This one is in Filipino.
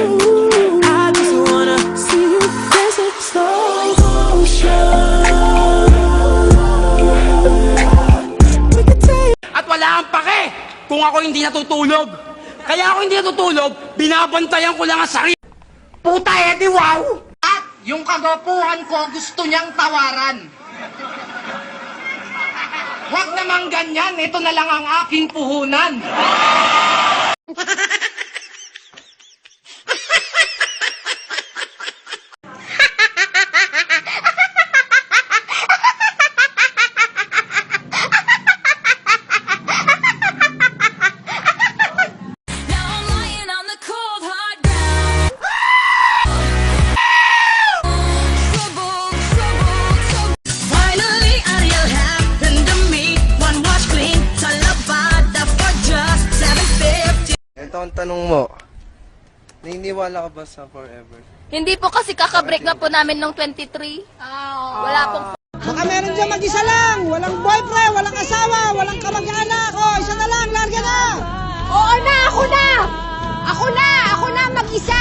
I just wanna see you dancing slow motion. We could take. At wala kang pake kung ako hindi natutulog. Kaya ako hindi natutulog, binabantayan ko lang ang sarili. Puta Eddie, wow! At yung kagwapuhan ko gusto niyang tawaran. Huwag namang ganyan, ito na lang ang aking puhunan. Now I'm lying on the cold hard ground. Trouble, trouble, trouble. Finally, a deal happened to me. One wash clean, Talavada for just $7.50. Ito ang tanong mo. Naniniwala ka ba sa forever? Hindi po kasi kakabreak na po namin nung 23. Wala pong Baka meron dyan mag-isa lang, walang boyfriend, walang asawa, walang kamag-anak. O, isa na lang, larga na! Oo na, ako na! Ako na! Ako na mag-isa!